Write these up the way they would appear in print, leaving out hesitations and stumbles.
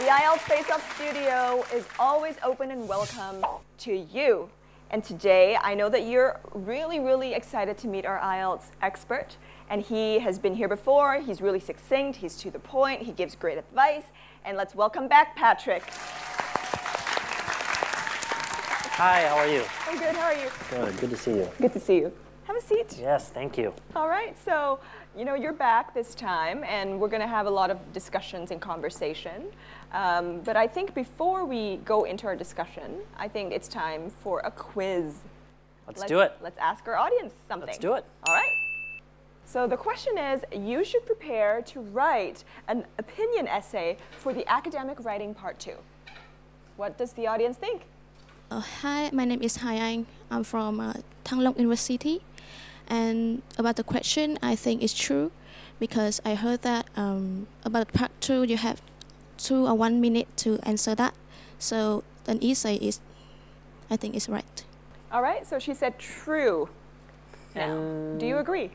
The IELTS Face-Off studio is always open and welcome to you. And today, I know that you're really excited to meet our IELTS expert. And he has been here before. He's really succinct. He's to the point. He gives great advice. And let's welcome back Patrick. Hi, how are you? I'm good. How are you? Good to see you. Good to see you. Have a seat. Yes, thank you. All right, so, you know, you're back this time, and we're going to have a lot of discussions and conversation. But I think before we go into our discussion, I think it's time for a quiz. Let's do it. Let's ask our audience something. Let's do it. All right. So the question is, you should prepare to write an opinion essay for the academic writing part 2. What does the audience think? Hi, my name is Hà. I'm from Thăm University. And about the question, I think it's true because I heard that about part 2, you have 2 or 1 minute to answer that. So an essay is, I think, is right. All right, so she said true. Now, do you agree?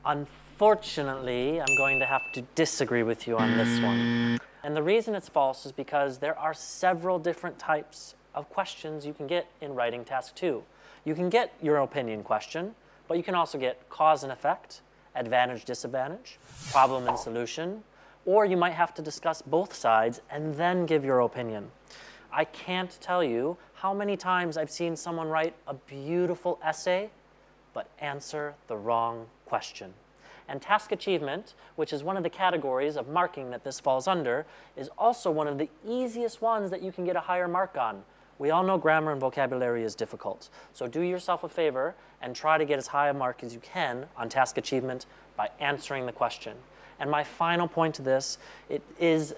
Unfortunately, I'm going to have to disagree with you on this one. And the reason it's false is because there are several different types of questions you can get in writing task 2. You can get your opinion question, but you can also get cause and effect, advantage, disadvantage, problem and solution, or you might have to discuss both sides and then give your opinion. I can't tell you how many times I've seen someone write a beautiful essay, but answer the wrong question. And task achievement, which is one of the categories of marking that this falls under, is also one of the easiest ones that you can get a higher mark on. We all know grammar and vocabulary is difficult. So do yourself a favor and try to get as high a mark as you can on task achievement by answering the question. And my final point to this, it is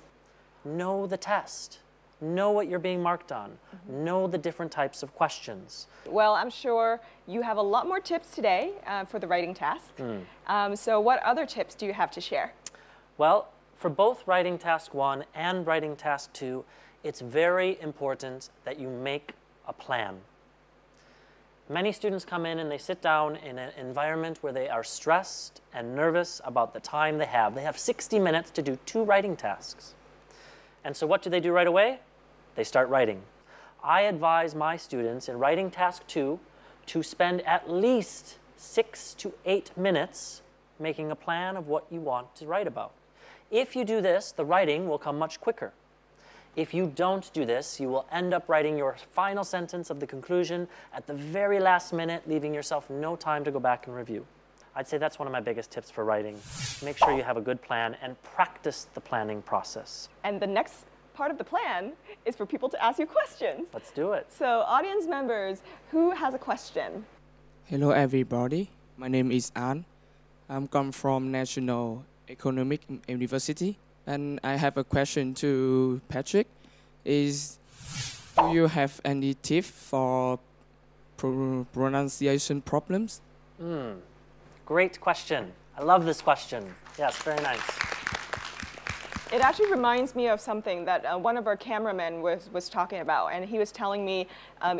know the test. Know what you're being marked on. Know the different types of questions. Well, I'm sure you have a lot more tips today for the writing task. So what other tips do you have to share? Well, for both writing task 1 and writing task 2, it's very important that you make a plan. Many students come in and they sit down in an environment where they are stressed and nervous about the time they have. They have 60 minutes to do 2 writing tasks. And so what do they do right away? They start writing. I advise my students in writing task 2 to spend at least 6 to 8 minutes making a plan of what you want to write about. If you do this, the writing will come much quicker. If you don't do this, you will end up writing your final sentence of the conclusion at the very last minute, leaving yourself no time to go back and review. I'd say that's one of my biggest tips for writing. Make sure you have a good plan and practice the planning process. And the next part of the plan is for people to ask you questions. Let's do it. So audience members, who has a question? Hello everybody, my name is An. I'm come from National Economic University. And I have a question to Patrick. Do you have any tip for pronunciation problems? Great question. I love this question. Yes, very nice. It actually reminds me of something that one of our cameramen was talking about. And he was telling me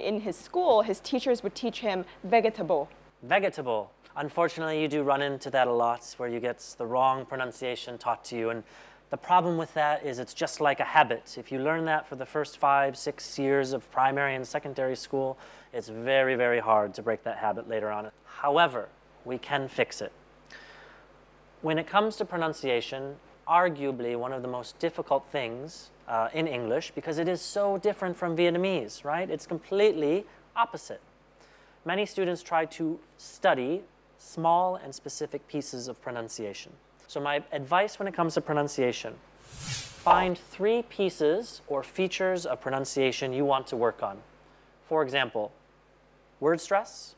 in his school, his teachers would teach him vegetable. Vegetable. Unfortunately, you do run into that a lot where you get the wrong pronunciation taught to you. And the problem with that is it's just like a habit. If you learn that for the first 5, 6 years of primary and secondary school, it's very hard to break that habit later on. However, we can fix it. When it comes to pronunciation, arguably one of the most difficult things in English, because it is so different from Vietnamese, right? It's completely opposite. Many students try to study small and specific pieces of pronunciation. So my advice when it comes to pronunciation, find 3 pieces or features of pronunciation you want to work on. For example, word stress,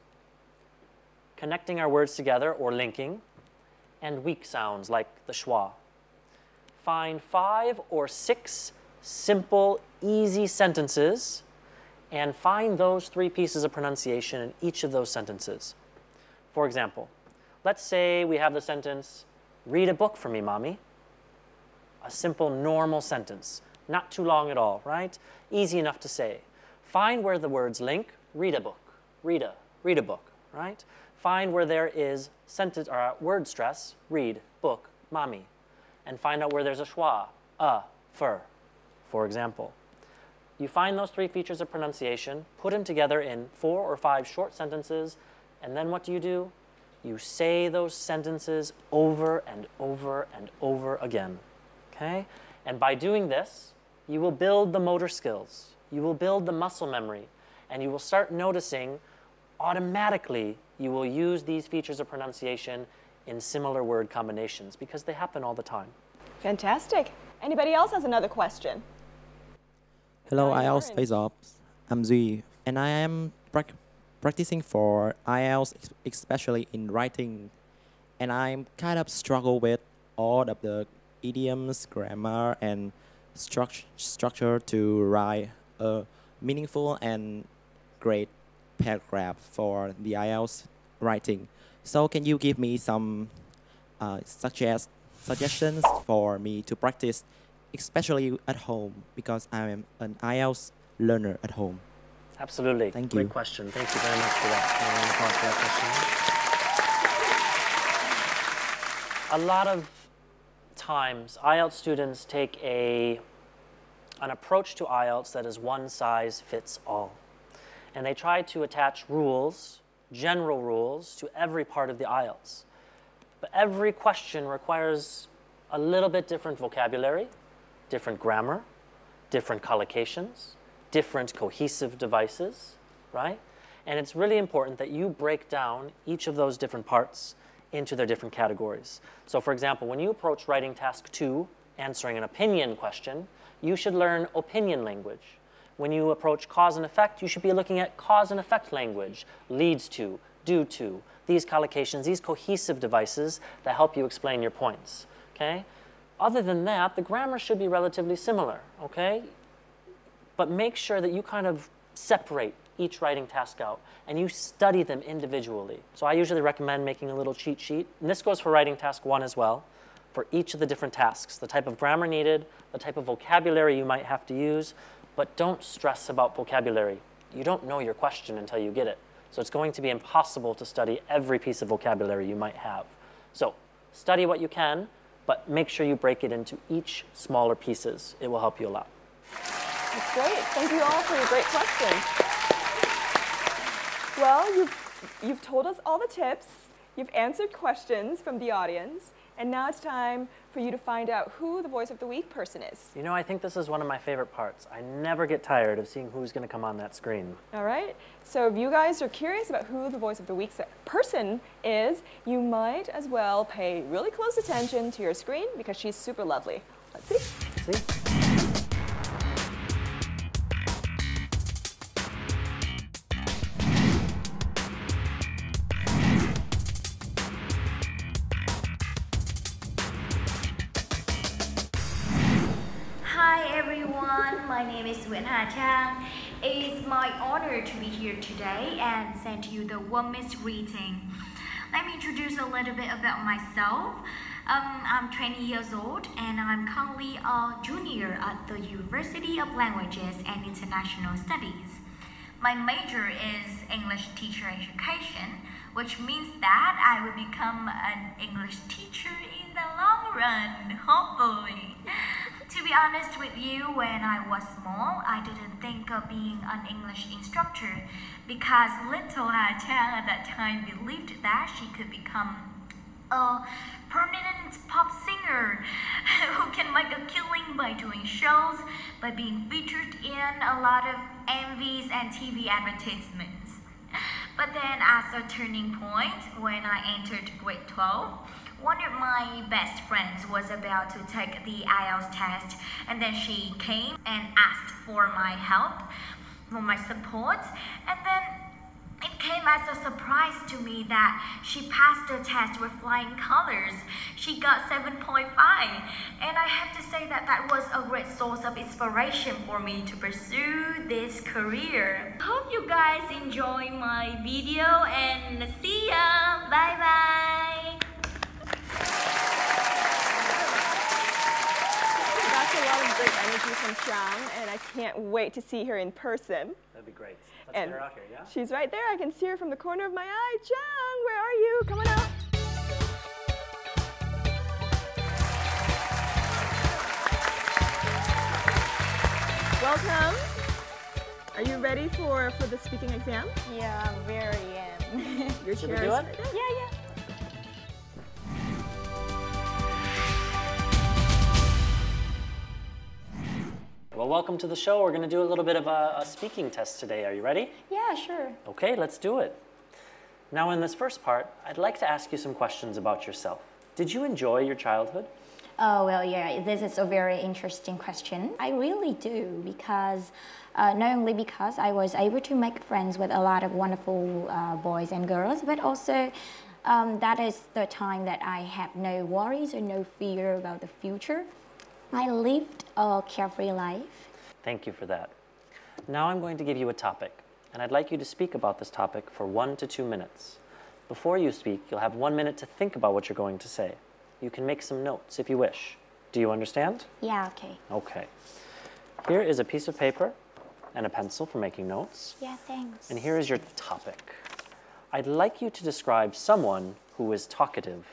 connecting our words together or linking, and weak sounds like the schwa. Find 5 or 6 simple, easy sentences and find those 3 pieces of pronunciation in each of those sentences. For example, let's say we have the sentence, "Read a book for me, Mommy." A simple, normal sentence. Not too long at all, right? Easy enough to say. Find where the words link. Read a book. Read a book, right? Find where there is sentence or word stress. Read, book, mommy. And find out where there's a schwa. Fur. for example. You find those 3 features of pronunciation, put them together in 4 or 5 short sentences, and then what do? You say those sentences over and over and over again, okay? And by doing this, you will build the motor skills, you will build the muscle memory, and you will start noticing automatically you will use these features of pronunciation in similar word combinations because they happen all the time. Fantastic. Anybody else has another question? Hello, IELTS Face-Off. I'm Duy, and I am practicing for IELTS, especially in writing. And I'm kind of struggle with all of the idioms, grammar, and structure to write a meaningful and great paragraph for the IELTS writing. So can you give me some suggestions for me to practice, especially at home, because I am an IELTS learner at home? Absolutely. Thank you. Great question. Thank you very much for that. A lot of times, IELTS students take an approach to IELTS that is one size fits all. And they try to attach rules, general rules, to every part of the IELTS. But every question requires a little bit different vocabulary, different grammar, different collocations, different cohesive devices, right? And it's really important that you break down each of those different parts into their different categories. So for example, when you approach writing task 2, answering an opinion question, you should learn opinion language. When you approach cause and effect, you should be looking at cause and effect language, leads to, due to, these collocations, these cohesive devices that help you explain your points, okay? Other than that, the grammar should be relatively similar, okay? But make sure that you kind of separate each writing task out and you study them individually. So I usually recommend making a little cheat sheet, and this goes for writing task 1 as well, for each of the different tasks, the type of grammar needed, the type of vocabulary you might have to use, but don't stress about vocabulary. You don't know your question until you get it. So it's going to be impossible to study every piece of vocabulary you might have. So study what you can, but make sure you break it into each smaller pieces. It will help you a lot. That's great. Thank you all for your great questions. Well, you've told us all the tips, you've answered questions from the audience, and now it's time for you to find out who the Voice of the Week person is. You know, I think this is one of my favorite parts. I never get tired of seeing who's going to come on that screen. All right. So if you guys are curious about who the Voice of the Week person is, you might as well pay really close attention to your screen because she's super lovely. Let's see. See? My name is Nguyễn Hà Trang. It's my honor to be here today and send you the warmest greeting. Let me introduce a little bit about myself. I'm 20 years old and I'm currently a junior at the University of Languages and International Studies. My major is English teacher education, which means that I will become an English teacher in the long run, hopefully. To be honest with you, when I was small, I didn't think of being an English instructor because little Hà Trang at that time believed that she could become a prominent pop singer who can make a killing by doing shows, by being featured in a lot of MVs and TV advertisements. But then as a turning point, when I entered grade 12, one of my best friends was about to take the IELTS test, and then she came and asked for my help, for my support, and then it came as a surprise to me that she passed the test with flying colors. She got 7.5, and I have to say that that was a great source of inspiration for me to pursue this career. Hope you guys enjoy my video and see ya! Bye bye! That's a lot of great energy from Trang, and I can't wait to see her in person. That'd be great. Let's get her out here, yeah? She's right there. I can see her from the corner of my eye. Trang, where are you? Come on out. Welcome. Are you ready for the speaking exam? Yeah, I very am. Your Should we chair do is it? right there. Yeah. Well, welcome to the show. We're going to do a little bit of a speaking test today. Are you ready? Yeah, sure. Okay, let's do it. Now, in this first part, I'd like to ask you some questions about yourself. Did you enjoy your childhood? Oh, well, yeah, this is a very interesting question. I really do, because not only because I was able to make friends with a lot of wonderful boys and girls, but also that is the time that I have no worries or no fear about the future. I lived a carefree life. Thank you for that. Now I'm going to give you a topic, and I'd like you to speak about this topic for 1 to 2 minutes. Before you speak, you'll have 1 minute to think about what you're going to say. You can make some notes if you wish. Do you understand? Yeah, okay. Okay. Here is a piece of paper and a pencil for making notes. Yeah, thanks. And here is your topic. I'd like you to describe someone who is talkative.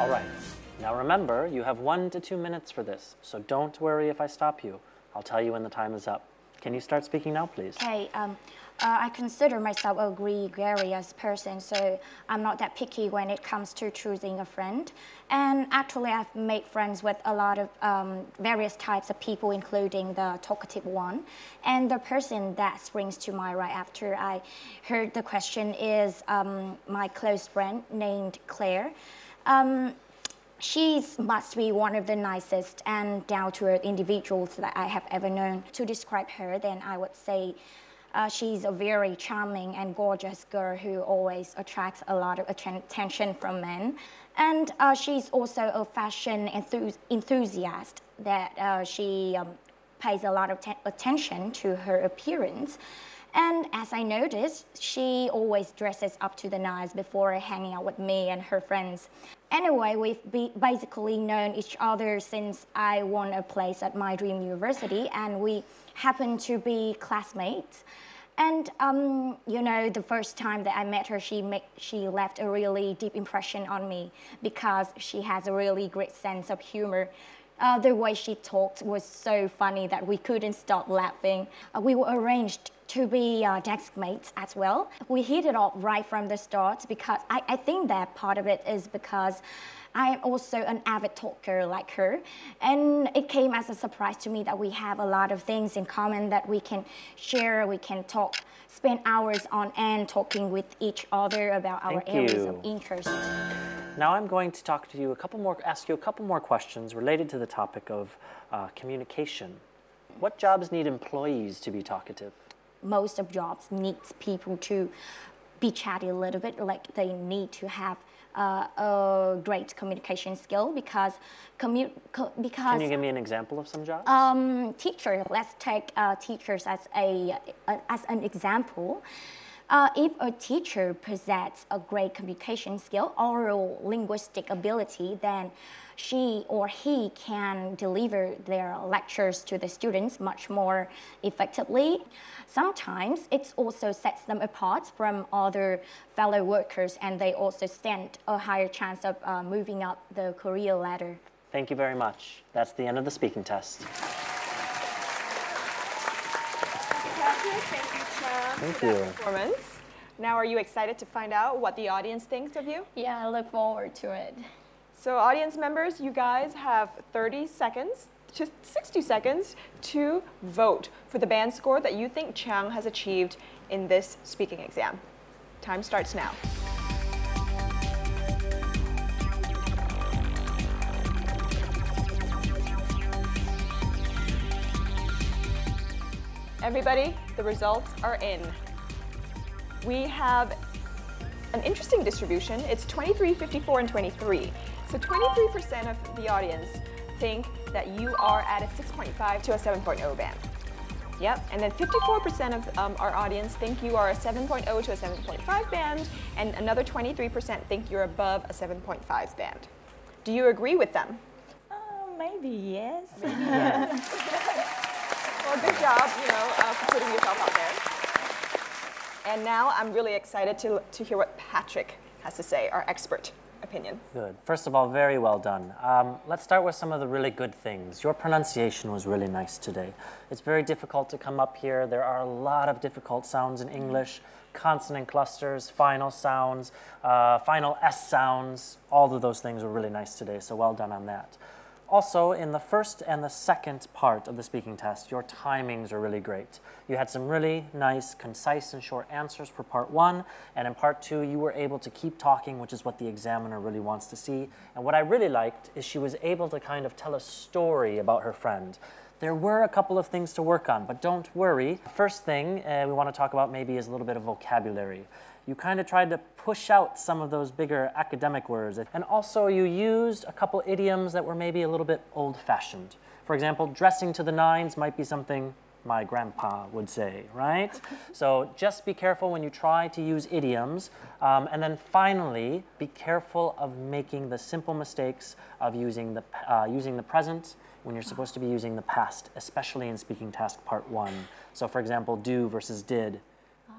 All right. Now remember, you have 1 to 2 minutes for this, so don't worry if I stop you. I'll tell you when the time is up. Can you start speaking now, please? Okay, I consider myself a gregarious person, so I'm not that picky when it comes to choosing a friend. And actually, I've made friends with a lot of various types of people, including the talkative one. And the person that springs to mind right after I heard the question is my close friend named Claire. She must be one of the nicest and down-to-earth individuals that I have ever known. To describe her, then I would say she's a very charming and gorgeous girl who always attracts a lot of attention from men. And she's also a fashion enthusiast that she pays a lot of attention to her appearance. And as I noticed, she always dresses up to the nines before hanging out with me and her friends. Anyway, we've basically known each other since I won a place at my dream university, and we happen to be classmates. And you know, the first time that I met her, she left a really deep impression on me because she has a really great sense of humor. The way she talked was so funny that we couldn't stop laughing. We were arranged to be desk mates as well. We hit it off right from the start because I think that part of it is because I am also an avid talker like her. And it came as a surprise to me that we have a lot of things in common that we can share, we can talk, spend hours on end talking with each other about our areas of interest. Now I'm going to talk to you ask you a couple more questions related to the topic of communication. What jobs need employees to be talkative? Most of jobs need people to be chatty a little bit, like they need to have a great communication skill because Can you give me an example of some jobs? Teacher, let's take teachers as an example. If a teacher possesses a great communication skill, oral linguistic ability, then she or he can deliver their lectures to the students much more effectively. Sometimes it also sets them apart from other fellow workers, and they also stand a higher chance of moving up the career ladder. Thank you very much. That's the end of the speaking test. Thank you, Trang, Thank for you. that performance. Now, are you excited to find out what the audience thinks of you? Yeah, I look forward to it. So audience members, you guys have 30 seconds to 60 seconds to vote for the band score that you think Trang has achieved in this speaking exam. Time starts now. Everybody, the results are in. We have an interesting distribution. It's 23, 54, and 23. So 23% of the audience think that you are at a 6.5 to a 7.0 band. Yep, and then 54% of our audience think you are a 7.0 to a 7.5 band, and another 23% think you're above a 7.5 band. Do you agree with them? Maybe yes. Maybe yes. Well, good job, for putting yourself out there. And now I'm really excited to hear what Patrick has to say, our expert opinion. Good. First of all, very well done. Let's start with some of the really good things. Your pronunciation was really nice today. It's very difficult to come up here. There are a lot of difficult sounds in English, consonant clusters, final sounds, final S sounds. All of those things were really nice today, so well done on that. Also, in the first and the second part of the speaking test, your timings are really great. You had some really nice, concise and short answers for part 1, and in part 2, you were able to keep talking, which is what the examiner really wants to see. And what I really liked is she was able to kind of tell a story about her friend. There were a couple of things to work on, but don't worry. First thing we want to talk about maybe is a little bit of vocabulary. You kind of tried to push out some of those bigger academic words. And also you used a couple idioms that were maybe a little bit old-fashioned. For example, dressing to the nines might be something my grandpa would say, right? So just be careful when you try to use idioms. And then finally, be careful of making the simple mistakes of using the present when you're supposed to be using the past, especially in speaking task part 1. So for example, do versus did.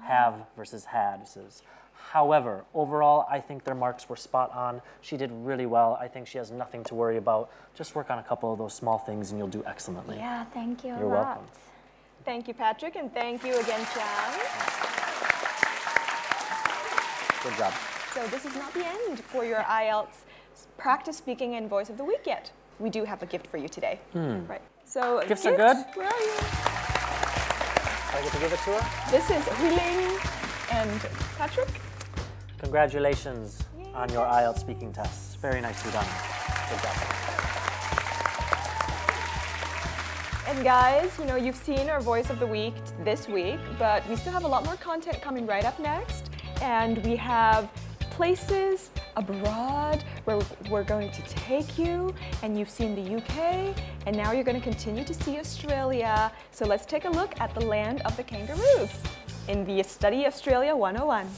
Have versus had. However, overall, I think their marks were spot on. She did really well. I think she has nothing to worry about. Just work on a couple of those small things and you'll do excellently. Yeah, thank you You're welcome. Thank you, Patrick, and thank you again, Chang. Good job. So this is not the end for your IELTS practice speaking and voice of the week yet. We do have a gift for you today. Right. So Gifts are good? Where are you? I get to give it to her? This is Huiling and Patrick. Congratulations on your IELTS speaking tests. Very nicely done. Good job. And guys, you know, you've seen our voice of the week this week, but we still have a lot more content coming right up next. And we have places abroad where we're going to take you, and you've seen the UK, and now you're going to continue to see Australia. So let's take a look at the land of the kangaroos in the Study Australia 101.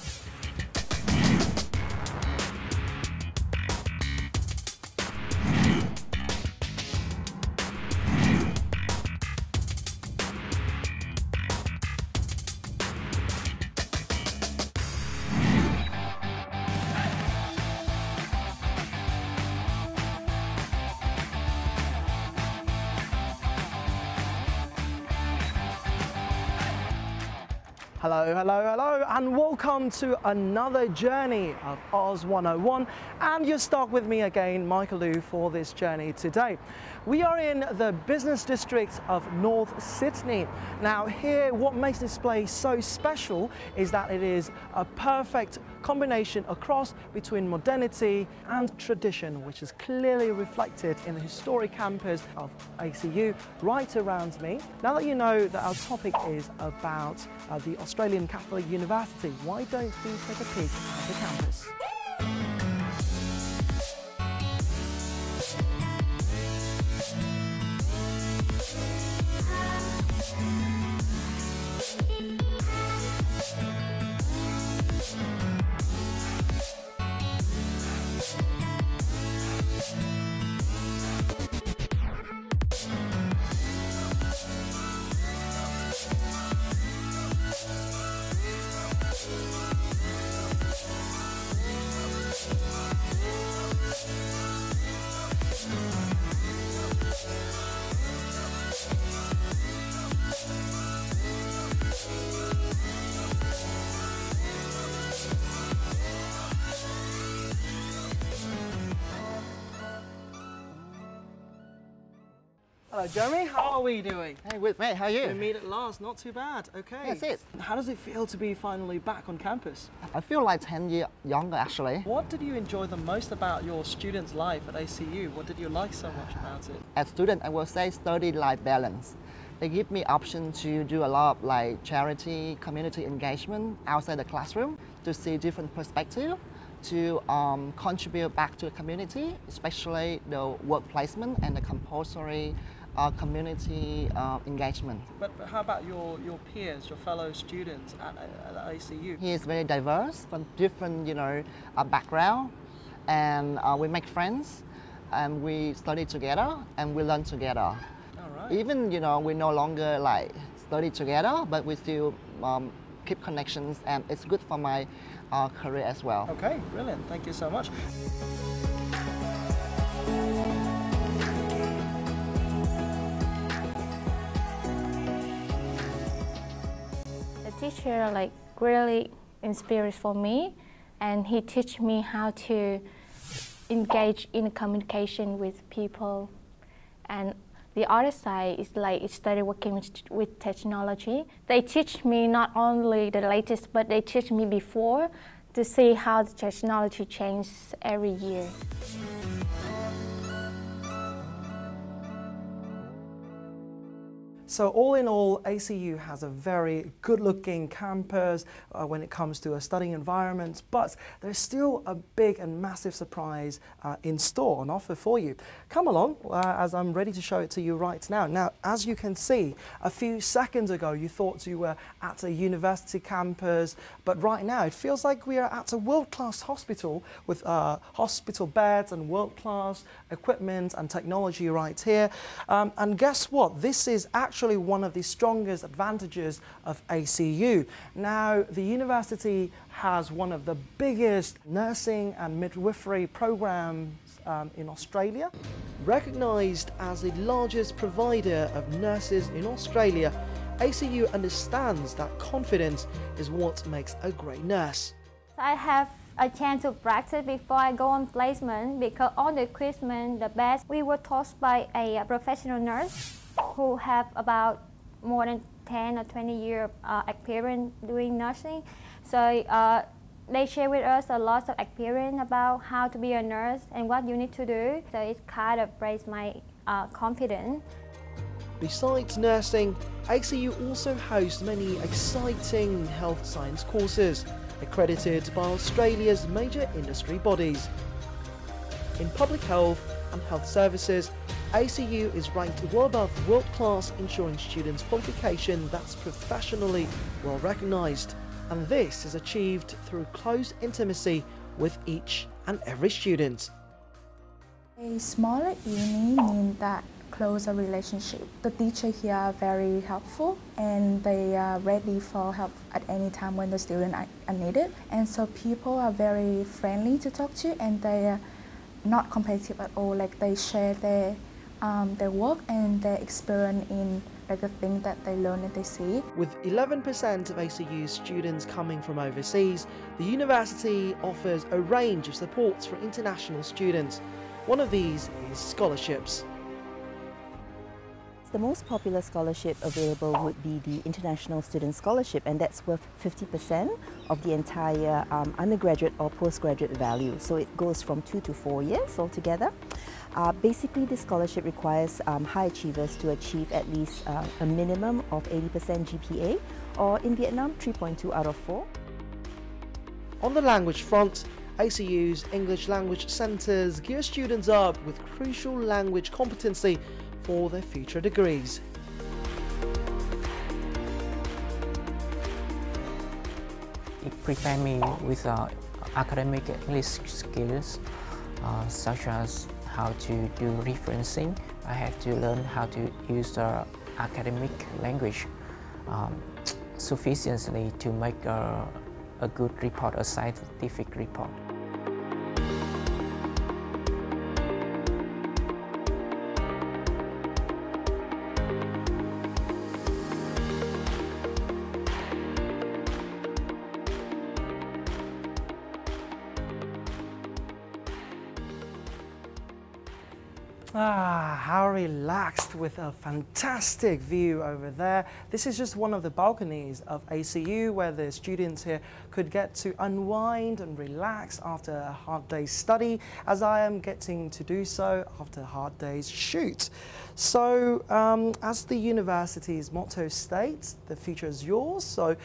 Hello, hello, hello, and welcome to another journey of Oz 101. And you're stuck with me again, Michael Liu, for this journey today. We are in the business district of North Sydney. Now here, what makes this place so special is that it is a perfect combination across between modernity and tradition, which is clearly reflected in the historic campus of ACU right around me. Now that you know that our topic is about the Australian Catholic University, why don't we take a peek at the campus? Hello Jeremy, how are we doing? Hey, with mate, how are you? We meet at last, not too bad. Okay. That's it. How does it feel to be finally back on campus? I feel like 10 years younger actually. What did you enjoy the most about your student's life at ACU? What did you like so much about it? As a student, I will say study-life balance. They give me option to do a lot of like charity, community engagement outside the classroom to see different perspective, to contribute back to the community, especially the work placement and the compulsory community engagement. But how about your peers, your fellow students at ACU? He is very diverse from different, background, and we make friends, and we study together, and we learn together. All right. Even we no longer like study together, but we still keep connections, and it's good for my career as well. Okay, brilliant. Thank you so much. The teacher really inspires for me, and he teach me how to engage in communication with people. And the other side is study working with technology. They teach me not only the latest, but they teach me before to see how the technology changes every year. So all in all, ACU has a very good-looking campus when it comes to a studying environment, but there's still a big and massive surprise in store, on offer for you. Come along, as I'm ready to show it to you right now. Now, as you can see, a few seconds ago you thought you were at a university campus, but right now it feels like we are at a world-class hospital with hospital beds and world-class equipment and technology right here. And guess what? This is actually one of the strongest advantages of ACU. Now, the university has one of the biggest nursing and midwifery programs in Australia. Recognized as the largest provider of nurses in Australia, ACU understands that confidence is what makes a great nurse. I have a chance to practice before I go on placement because all the equipment, the best, we were taught by a professional nurse who have about more than 10 or 20 years experience doing nursing. So they share with us a lot of experience about how to be a nurse and what you need to do. So it kind of raised my confidence. Besides nursing, ACU also hosts many exciting health science courses, accredited by Australia's major industry bodies. In public health and health services, ACU is ranked well above world-class, ensuring students' qualification that's professionally well recognised. And this is achieved through close intimacy with each and every student. A smaller uni means that closer relationship. The teacher here are very helpful and they are ready for help at any time when the students are needed. And so people are very friendly to talk to, and they are not competitive at all. Like they share their work and their experience in the things that they learn and they see. With 11% of ACU students coming from overseas, the university offers a range of supports for international students. One of these is scholarships. The most popular scholarship available would be the International Student Scholarship, and that's worth 50% of the entire undergraduate or postgraduate value. So it goes from 2 to 4 years altogether. Basically, this scholarship requires high achievers to achieve at least a minimum of 80% GPA, or in Vietnam, 3.2 out of 4. On the language front, ACU's English language centres gear students up with crucial language competency for their future degrees. It prepared me with academic English skills, such as how to do referencing. I had to learn how to use the academic language sufficiently to make a good report, a scientific report. How relaxed, with a fantastic view over there. This is just one of the balconies of ACU where the students here could get to unwind and relax after a hard day's study, as I am getting to do so after a hard day's shoot. So as the university's motto states, the future is yours, so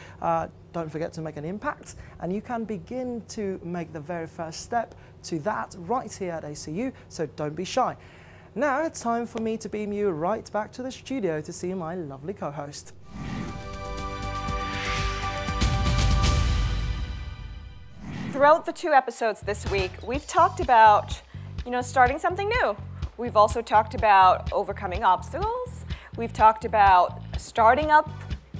don't forget to make an impact, and you can begin to make the very first step to that right here at ACU, so don't be shy. Now it's time for me to beam you right back to the studio to see my lovely co-host. Throughout the 2 episodes this week, we've talked about, starting something new. We've also talked about overcoming obstacles. We've talked about starting up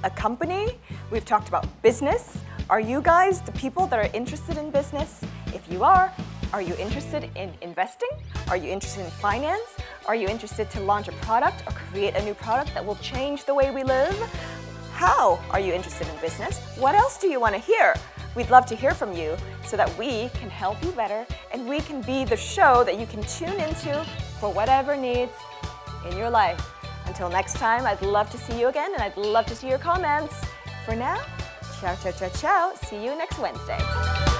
a company. We've talked about business. Are you guys the people that are interested in business? If you are you interested in investing? Are you interested in finance? Are you interested to launch a product or create a new product that will change the way we live? How are you interested in business? What else do you want to hear? We'd love to hear from you so that we can help you better and we can be the show that you can tune into for whatever needs in your life. Until next time, I'd love to see you again and I'd love to see your comments. For now, ciao, ciao, ciao, ciao. See you next Wednesday.